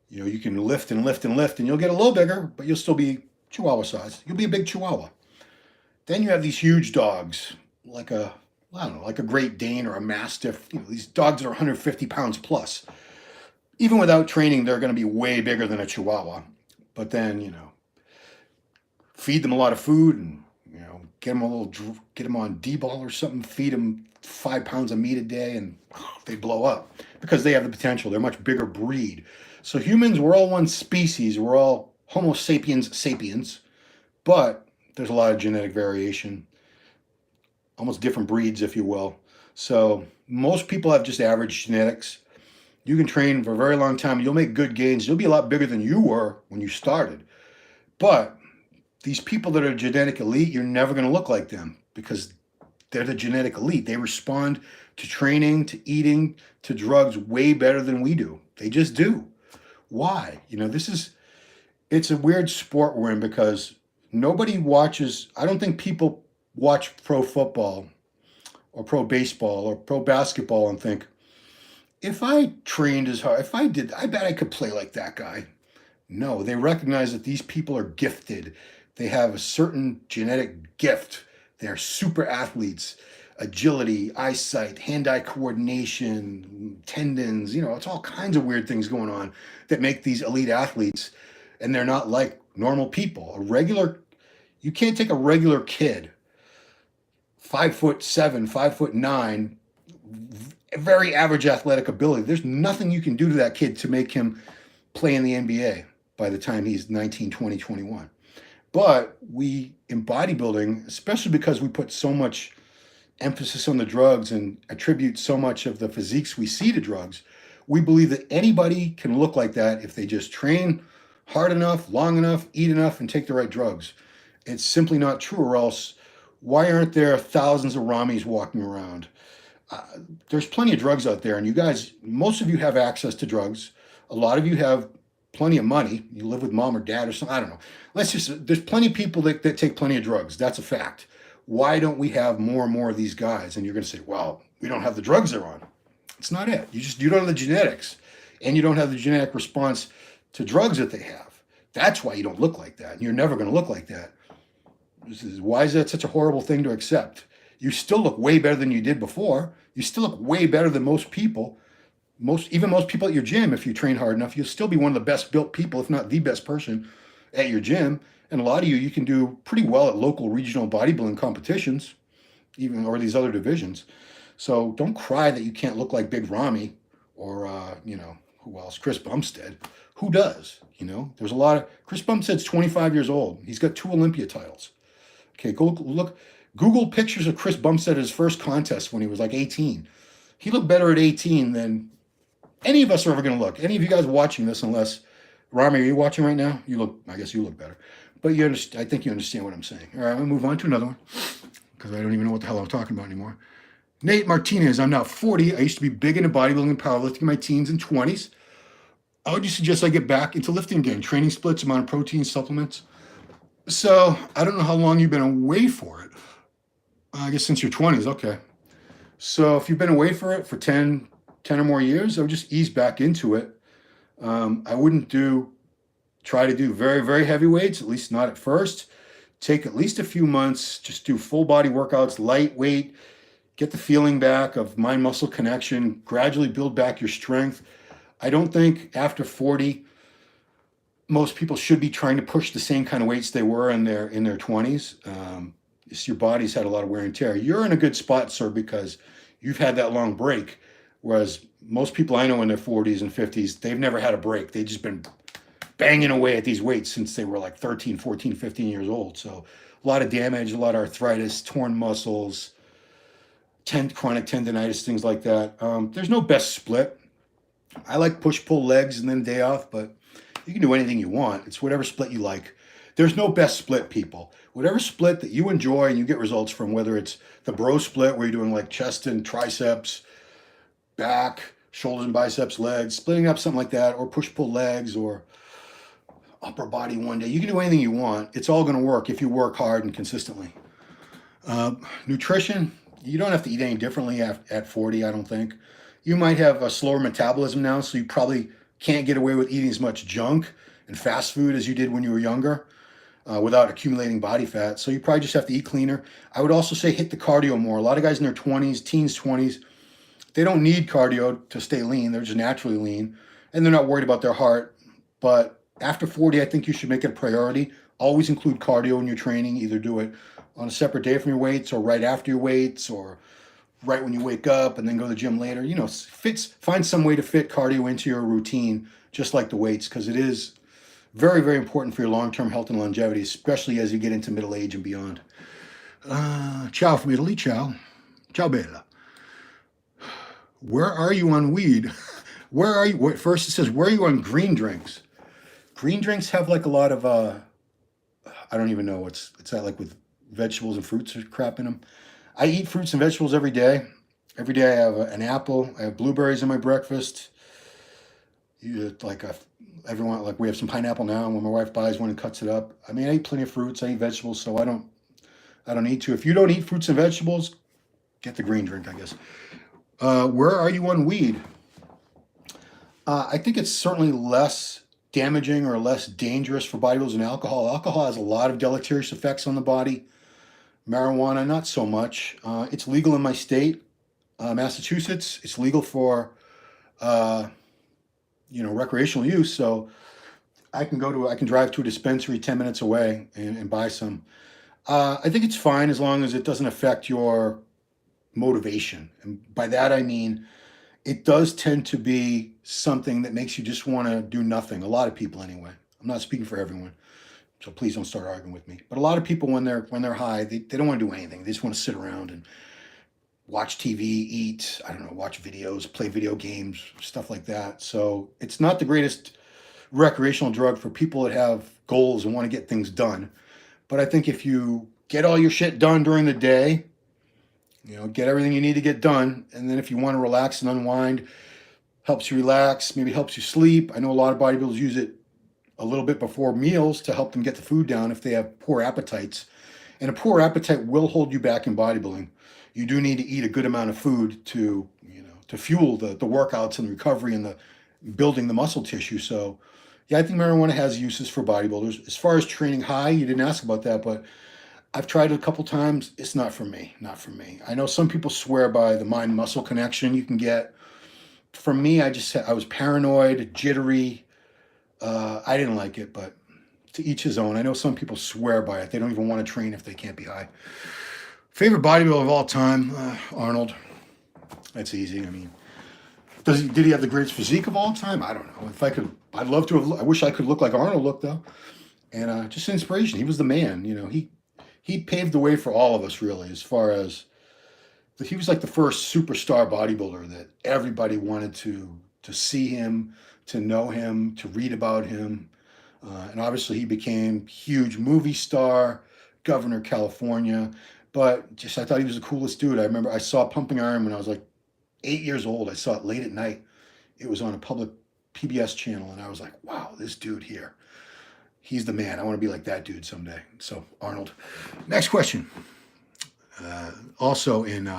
You know, you can lift and lift and lift, and you'll get a little bigger, but you'll still be Chihuahua size. You'll be a big Chihuahua. Then you have these huge dogs, like a Great Dane or a Mastiff. You know, these dogs that are 150 pounds plus. Even without training, they're going to be way bigger than a Chihuahua. But then, you know, feed them a lot of food and, you know, get them on D-ball or something, feed them 5 pounds of meat a day, and they blow up because they have the potential. They're a much bigger breed. So humans, we're all one species. We're all Homo sapiens, but there's a lot of genetic variation, almost different breeds, if you will. So most people have just average genetics. You can train for a very long time. You'll make good gains. You'll be a lot bigger than you were when you started. But these people that are genetic elite, you're never going to look like them, because they're the genetic elite. They respond to training, to eating, to drugs way better than we do. They just do. Why? You know, it's a weird sport we're in, because nobody watches. I don't think people watch pro football or pro baseball or pro basketball and think, if I trained as hard, I bet I could play like that guy. No, they recognize that these people are gifted. They have a certain genetic gift. They're super athletes, agility, eyesight, hand-eye coordination, tendons, you know, it's all kinds of weird things going on that make these elite athletes, and they're not like normal people. You can't take a regular kid, 5'7", 5'9", very average athletic ability. There's nothing you can do to that kid to make him play in the NBA by the time he's 19, 20, 21. But we, in bodybuilding, especially because we put so much emphasis on the drugs and attribute so much of the physiques we see to drugs. We believe that anybody can look like that if they just train hard enough, long enough, eat enough, and take the right drugs. It's simply not true, or else why aren't there thousands of Ramis walking around? Uh, there's plenty of drugs out there, and you guys, most of you have access to drugs. A lot of you have plenty of money. You live with mom or dad or something. I don't know. There's plenty of people that take plenty of drugs. That's a fact. Why don't we have more and more of these guys? And you're going to say, well, we don't have the drugs they're on. It's not it. You don't have the genetics, and you don't have the genetic response to drugs that they have. That's why you don't look like that. And you're never going to look like that. Why is that such a horrible thing to accept? You still look way better than you did before. You still look way better than most people. Even most people at your gym, if you train hard enough, you'll still be one of the best built people, if not the best person at your gym. And a lot of you can do pretty well at local regional bodybuilding competitions, even or these other divisions. So don't cry that you can't look like Big Ramy or who else? Chris Bumstead. Who does? There's a lot of Chris Bumstead's 25 years old. He's got 2 Olympia titles. Okay, go look. Google pictures of Chris Bumstead at his first contest when he was like 18. He looked better at 18 than any of us are ever going to look. Any of you guys watching this, unless Ramy, are you watching right now? I guess you look better. But I think you understand what I'm saying. All right, I'm going to move on to another one because I don't even know what the hell I'm talking about anymore. Nate Martinez, I'm now 40. I used to be big into bodybuilding and powerlifting in my teens and 20s. How would you suggest I get back into lifting again? Training splits, amount of protein, supplements? So I don't know how long you've been away for it. I guess since your 20s, okay. So if you've been away for it for 10 or more years, I would just ease back into it. I wouldn't try to do very, very heavy weights, at least not at first. Take at least a few months, just do full body workouts, lightweight, get the feeling back of mind-muscle connection, gradually build back your strength. I don't think after 40, most people should be trying to push the same kind of weights they were in their 20s. Your body's had a lot of wear and tear. You're in a good spot, sir, because you've had that long break, whereas most people I know in their 40s and 50s, they've never had a break. They've just been banging away at these weights since they were like 13, 14, 15 years old. So a lot of damage, a lot of arthritis, torn muscles, chronic tendonitis, things like that. There's no best split. I like push-pull legs and then day off, but you can do anything you want. It's whatever split you like. There's no best split, people. Whatever split that you enjoy and you get results from, whether it's the bro split where you're doing like chest and triceps, back, shoulders and biceps, legs, splitting up something like that, or push-pull legs, or upper body one day. You can do anything you want. It's all going to work if you work hard and consistently. Nutrition, you don't have to eat any differently at 40, I don't think. You might have a slower metabolism now, so you probably can't get away with eating as much junk and fast food as you did when you were younger without accumulating body fat. So you probably just have to eat cleaner. I would also say hit the cardio more. A lot of guys in their 20s, teens, 20s, they don't need cardio to stay lean. They're just naturally lean, and they're not worried about their heart. But after 40, I think you should make it a priority. Always include cardio in your training. Either do it on a separate day from your weights, or right after your weights, or right when you wake up and then go to the gym later. Find some way to fit cardio into your routine, just like the weights, because it is very, very important for your long-term health and longevity, especially as you get into middle age and beyond. Ciao from Italy, ciao. Ciao bella. Where are you on weed? Where are you? First it says, where are you on green drinks? Green drinks have like a lot of, I don't even know it's that like with vegetables and fruits or crap in them. I eat fruits and vegetables every day. Every day I have an apple. I have blueberries in my breakfast. Everyone, like we have some pineapple now. When my wife buys one and cuts it up, I mean, I eat plenty of fruits. I eat vegetables, so I don't need to. If you don't eat fruits and vegetables, get the green drink, I guess. Where are you on weed? I think it's certainly less damaging or less dangerous for bodybuilders than alcohol. Alcohol has a lot of deleterious effects on the body. Marijuana, not so much. It's legal in my state, Massachusetts. It's legal for, recreational use. So I can drive to a dispensary 10 minutes away and buy some. I think it's fine as long as it doesn't affect your motivation. And by that, I mean, it does tend to be something that makes you just want to do nothing. A lot of people anyway. I'm not speaking for everyone, so please don't start arguing with me. But a lot of people, when they're high, they don't want to do anything. They just want to sit around and watch TV, eat, I don't know, watch videos, play video games, stuff like that. So it's not the greatest recreational drug for people that have goals and want to get things done. But I think if you get all your shit done during the day, get everything you need to get done, and then if you want to relax and unwind, helps you relax, maybe helps you sleep. I know a lot of bodybuilders use it a little bit before meals to help them get the food down if they have poor appetites. And a poor appetite will hold you back in bodybuilding. You do need to eat a good amount of food to, to fuel the workouts and the recovery and the building the muscle tissue. So, yeah, I think marijuana has uses for bodybuilders. As far as training high, you didn't ask about that, but I've tried it a couple times. It's not for me. Not for me. I know some people swear by the mind-muscle connection you can get. For me, I was paranoid, jittery. I didn't like it, but to each his own. I know some people swear by it. They don't even want to train if they can't be high. Favorite bodybuilder of all time, Arnold. That's easy. I mean, did he have the greatest physique of all time? I don't know. If I could, I'd love to have. I wish I could look like Arnold looked though. And just inspiration. He was the man. He paved the way for all of us really. As far as he was like the first superstar bodybuilder that everybody wanted to see him, to know him, to read about him. And obviously he became huge movie star, governor of California. But I thought he was the coolest dude. I remember I saw Pumping Iron when I was like 8 years old. I saw it late at night. It was on a public PBS channel. And I was like, wow, this dude here, he's the man. I want to be like that dude someday. So Arnold. Next question. Also in,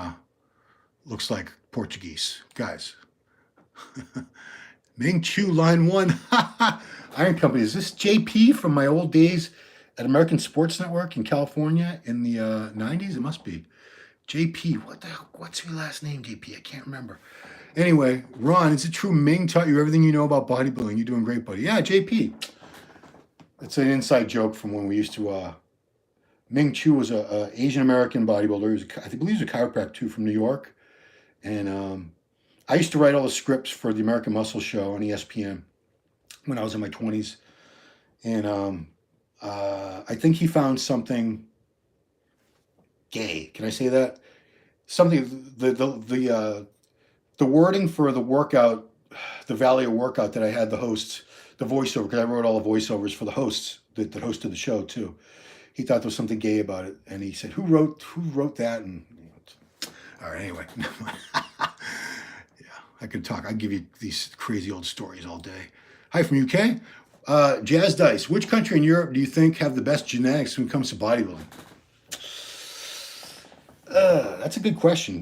looks like Portuguese. Guys. Ming Chu, line 1. Iron Company. Is this JP from my old days at American Sports Network in California in the 90s? It must be. JP. What the hell? What's your last name, JP? I can't remember. Anyway, Ron, is it true Ming taught you everything you know about bodybuilding? You're doing great, buddy. Yeah, JP. It's an inside joke from when we used to... Ming Chu was a Asian American bodybuilder. I believe he was a chiropractor too from New York. And I used to write all the scripts for the American Muscle Show on ESPN when I was in my 20s. And I think he found something gay. Can I say that? Something, the wording for the workout, the Valio workout that I had the hosts, the voiceover, because I wrote all the voiceovers for the hosts that hosted the show too. He thought there was something gay about it. And he said, who wrote that? And all right, anyway. I could talk. I give you these crazy old stories all day. Hi from UK. Jazz Dice. Which country in Europe do you think have the best genetics when it comes to bodybuilding? That's a good question.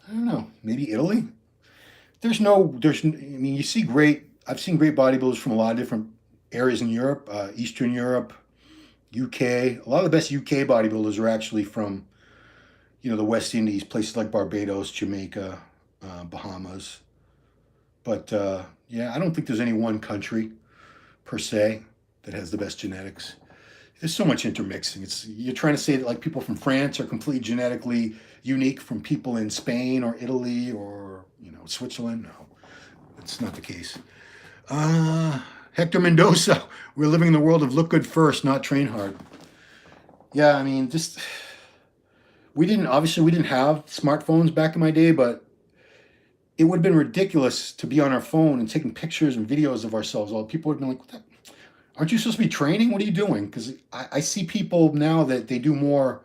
I don't know. Maybe Italy. I mean, I've seen great bodybuilders from a lot of different areas in Europe, Eastern Europe, UK. A lot of the best UK bodybuilders are actually from, the West Indies, places like Barbados, Jamaica, Bahamas. But I don't think there's any one country per se that has the best genetics. There's so much intermixing. You're trying to say that like people from France are completely genetically unique from people in Spain or Italy or Switzerland. No, that's not the case. Hector Mendoza. We're living in the world of look good first, not train hard. Yeah, I mean, we didn't have smartphones back in my day, but it would have been ridiculous to be on our phone and taking pictures and videos of ourselves. All people would have been like, aren't you supposed to be training? What are you doing? Because I see people now that they do more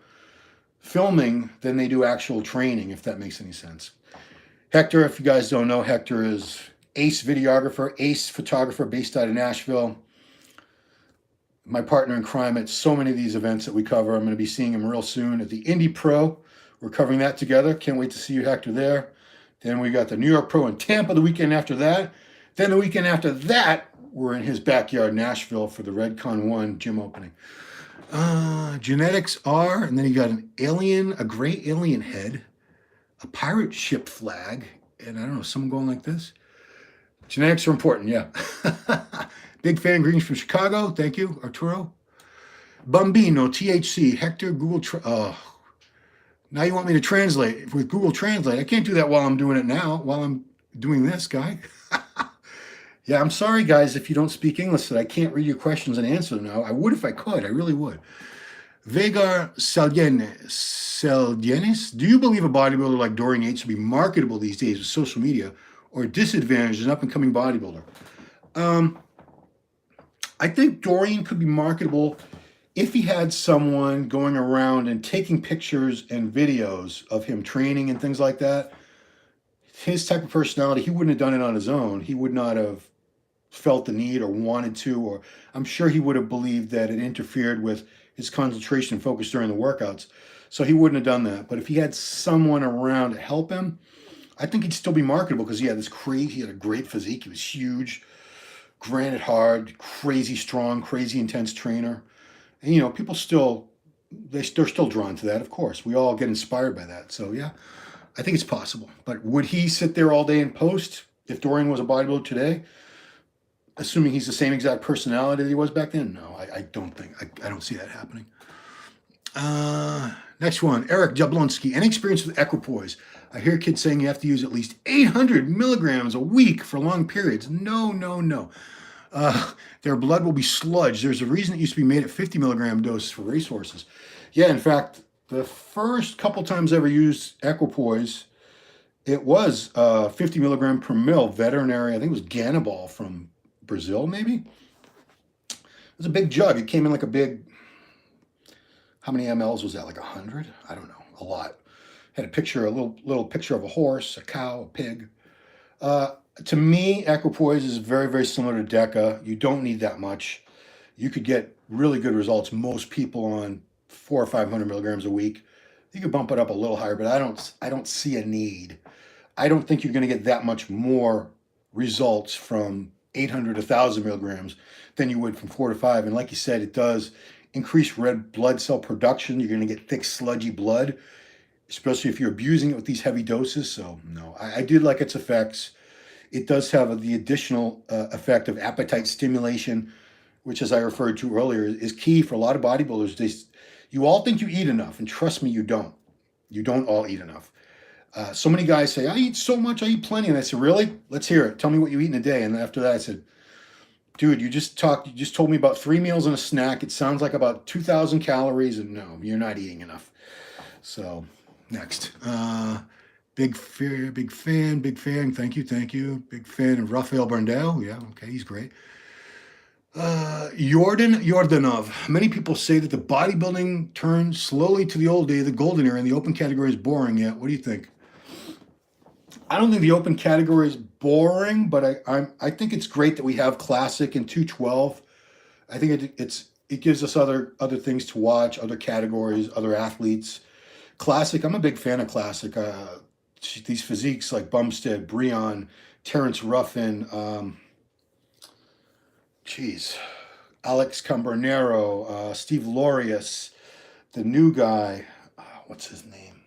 filming than they do actual training, if that makes any sense. Hector, if you guys don't know, Hector is ace videographer, ace photographer based out of Nashville. My partner in crime at so many of these events that we cover. I'm going to be seeing him real soon at the Indy Pro. We're covering that together. Can't wait to see you, Hector, there. Then we got the New York Pro in Tampa the weekend after that. Then the weekend after that, we're in his backyard, Nashville, for the Redcon 1 gym opening. Genetics are, and then you got a gray alien head, a pirate ship flag, and I don't know, someone going like this. Genetics are important, yeah. Big fan, Greens from Chicago. Thank you, Arturo. Bambino, THC, Hector, Google. Now you want me to translate with Google Translate. I can't do that while I'm doing it now, while I'm doing this, guy. Yeah, I'm sorry, guys, if you don't speak English, that I can't read your questions and answer them now. I would if I could. I really would. Vegar Selyenis, do you believe a bodybuilder like Dorian Yates would be marketable these days with social media, or disadvantaged as an up-and-coming bodybuilder? I think Dorian could be marketable if he had someone going around and taking pictures and videos of him training and things like that. His type of personality, he wouldn't have done it on his own. He would not have felt the need or wanted to, or I'm sure he would have believed that it interfered with his concentration and focus during the workouts. So he wouldn't have done that. But if he had someone around to help him, I think he'd still be marketable because he had a great physique. He was huge, granite hard, crazy strong, crazy intense trainer. And, you know, people still, they're still drawn to that, of course. We all get inspired by that. So, yeah, I think it's possible. But would he sit there all day and post if Dorian was a bodybuilder today? Assuming he's the same exact personality that he was back then? No, I don't think. I don't see that happening. Next one, Eric Jablonski. Any experience with equipoise? I hear kids saying you have to use at least 800 milligrams a week for long periods. No. Their blood will be sludge. There's a reason it used to be made at 50 milligram doses for racehorses. Yeah, in fact, the first couple times I ever used equipoise, it was 50 milligram per mil veterinary. I think it was Ganabol from Brazil, maybe. It was a big jug. It came in like a big, how many mLs was that? Like 100? I don't know. A lot. Had a picture, a little picture of a horse, a cow, a pig. To me, equipoise is very, very similar to Deca. You don't need that much. You could get really good results. Most people on 400 or 500 milligrams a week. You could bump it up a little higher, but I don't see a need. I don't think you're going to get that much more results from 800 to 1,000 milligrams than you would from 4 to 5. And like you said, it does increase red blood cell production. You're going to get thick, sludgy blood, especially if you're abusing it with these heavy doses. So no, I did like its effects. It does have the additional effect of appetite stimulation, which, as I referred to earlier, is key for a lot of bodybuilders. You all think you eat enough, and trust me, you don't. You don't all eat enough. So many guys say, I eat so much, I eat plenty. And I said, really? Let's hear it. Tell me what you eat in a day. And after that, I said, dude, you just told me about 3 meals and a snack. It sounds like about 2,000 calories. And no, you're not eating enough. So next. Big fan. Thank you. Big fan of Rafael Brandao. Yeah, okay, he's great. Yordanov. Many people say that the bodybuilding turned slowly to the old day, the golden era, and the open category is boring. Yeah, what do you think? I don't think the open category is boring, but I think it's great that we have Classic and 212. I think it gives us other things to watch, other categories, other athletes. Classic, I'm a big fan of Classic. These physiques like Bumstead, Breon, Terrence Ruffin, Alex Cambronero, Steve Lorius, the new guy, what's his name?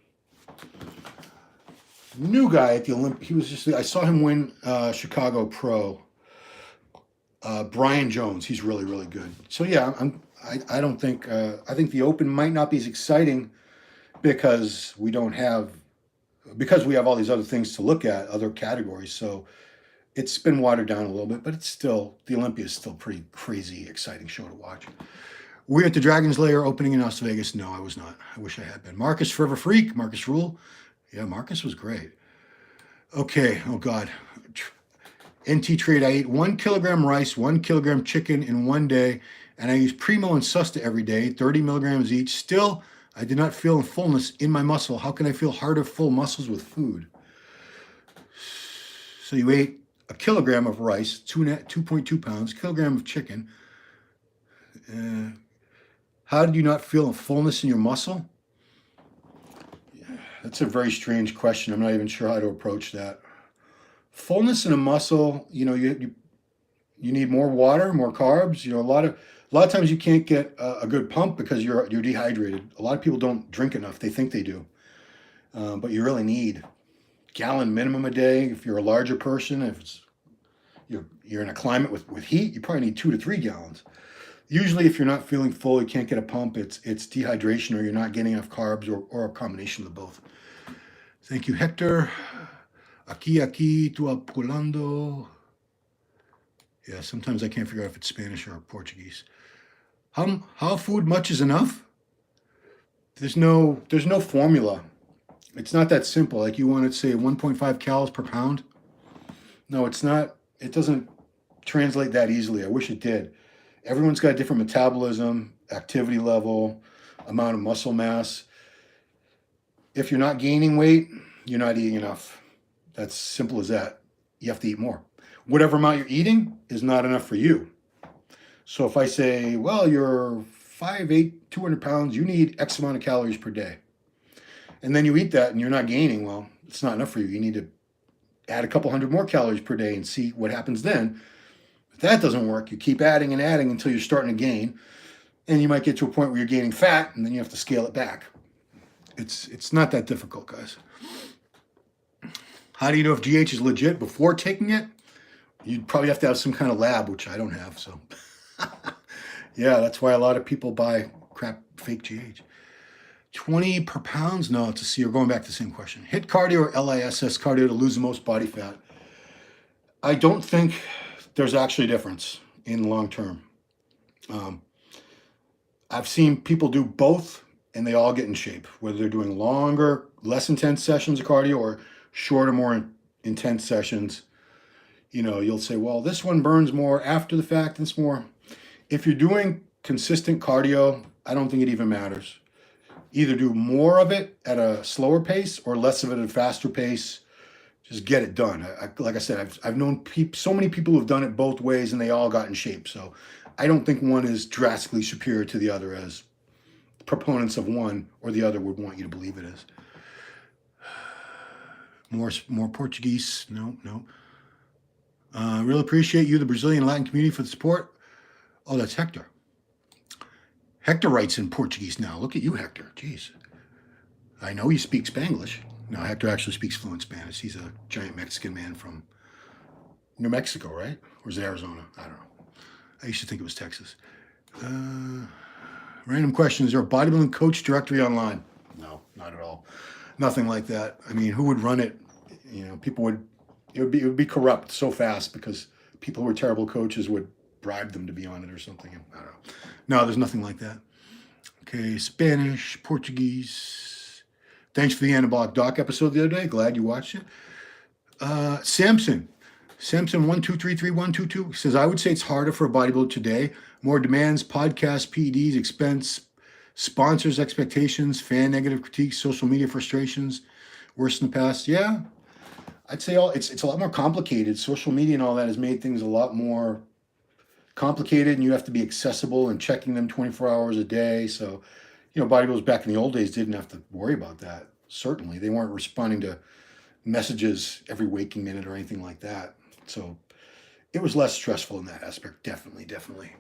New guy at the Olympic. I saw him win Chicago Pro. Brian Jones, he's really, really good. So yeah, I don't think I think the Open might not be as exciting because we have all these other things to look at, other categories. So it's been watered down a little bit, but the Olympia is still pretty crazy, exciting show to watch. Were you at the Dragon's Lair opening in Las Vegas? No, I was not. I wish I had been. Marcus Forever Freak, Marcus Rule. Yeah, Marcus was great. Okay, oh God. NT Trade, I ate 1 kilogram rice, 1 kilogram chicken in one day, and I use Primo and Susta every day, 30 milligrams each. Still, I did not feel fullness in my muscle. How can I feel harder, full muscles with food? So you ate a kilogram of rice, 2.2 pounds, kilogram of chicken. How did you not feel a fullness in your muscle? That's a very strange question. I'm not even sure how to approach that. Fullness in a muscle, you need more water, more carbs. A lot of times you can't get a good pump because you're dehydrated. A lot of people don't drink enough. They think they do, but you really need gallon minimum a day. If you're a larger person, if you're in a climate with heat, you probably need 2 to 3 gallons. Usually, if you're not feeling full, you can't get a pump. It's dehydration, or you're not getting enough carbs, or a combination of both. Thank you, Hector. Aquí, tu apulando. Yeah, sometimes I can't figure out if it's Spanish or Portuguese. How food much is enough? There's no formula. It's not that simple. Like you want to say 1.5 calories per pound. No, it's not. It doesn't translate that easily. I wish it did. Everyone's got a different metabolism, activity level, amount of muscle mass. If you're not gaining weight, you're not eating enough. That's simple as that. You have to eat more. Whatever amount you're eating is not enough for you. So if I say, well, you're 5'8", 200 pounds, you need X amount of calories per day. And then you eat that and you're not gaining, well, it's not enough for you. You need to add a couple hundred more calories per day and see what happens then. If that doesn't work, you keep adding and adding until you're starting to gain. And you might get to a point where you're gaining fat and then you have to scale it back. It's not that difficult, guys. How do you know if GH is legit before taking it? You'd probably have to have some kind of lab, which I don't have, so. Yeah, that's why a lot of people buy crap fake GH. 20 per pounds? No, it's a C. We're going back to the same question. HIIT cardio or LISS cardio to lose the most body fat? I don't think there's actually a difference in the long term. I've seen people do both and they all get in shape, whether they're doing longer, less intense sessions of cardio or shorter, more intense sessions. You know, you'll say, well, this one burns more after the fact, this more. If you're doing consistent cardio, I don't think it even matters. Either do more of it at a slower pace or less of it at a faster pace. Just get it done. Like I said, I've known so many people who've done it both ways and they all got in shape. So I don't think one is drastically superior to the other as proponents of one or the other would want you to believe it is. More Portuguese. No. Really appreciate you, the Brazilian Latin community, for the support. Oh, that's Hector. Hector writes in Portuguese now. Look at you, Hector. Jeez. I know you speak Spanglish. No, Hector actually speaks fluent Spanish. He's a giant Mexican man from New Mexico, right? Or is it Arizona? I don't know. I used to think it was Texas. Random question. Is there a bodybuilding coach directory online? No, not at all. Nothing like that. I mean, who would run it? You know, it would be corrupt so fast because people who are terrible coaches would bribe them to be on it or something. I don't know. No, there's nothing like that. Okay, Spanish, Portuguese. Thanks for the Anabolic Doc episode the other day. Glad you watched it. Samson 12333122 says, I would say it's harder for a bodybuilder today. More demands, podcasts, PEDs, expense, sponsors' expectations, fan negative critiques, social media frustrations, worse in the past. Yeah, I'd say it's a lot more complicated. Social media and all that has made things a lot more complicated, and you have to be accessible and checking them 24 hours a day. So, you know, bodybuilders back in the old days didn't have to worry about that. Certainly, they weren't responding to messages every waking minute or anything like that. So it was less stressful in that aspect. Definitely.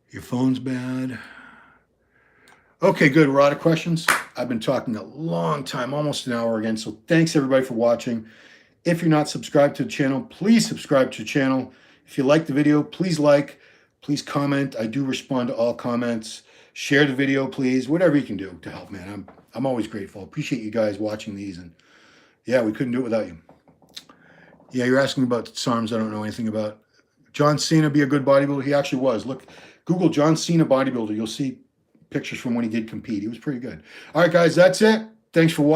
Your phone's bad. Okay, good. We're out of questions. I've been talking a long time, almost an hour again. So thanks everybody for watching. If you're not subscribed to the channel, please subscribe to the channel. If you like the video, please like, please comment. I do respond to all comments. Share the video, please. Whatever you can do to help, man. I'm always grateful. Appreciate you guys watching these. And yeah, we couldn't do it without you. Yeah, you're asking about SARMs I don't know anything about. John Cena be a good bodybuilder? He actually was. Look, Google John Cena bodybuilder. You'll see pictures from when he did compete. He was pretty good. All right, guys, that's it. Thanks for watching.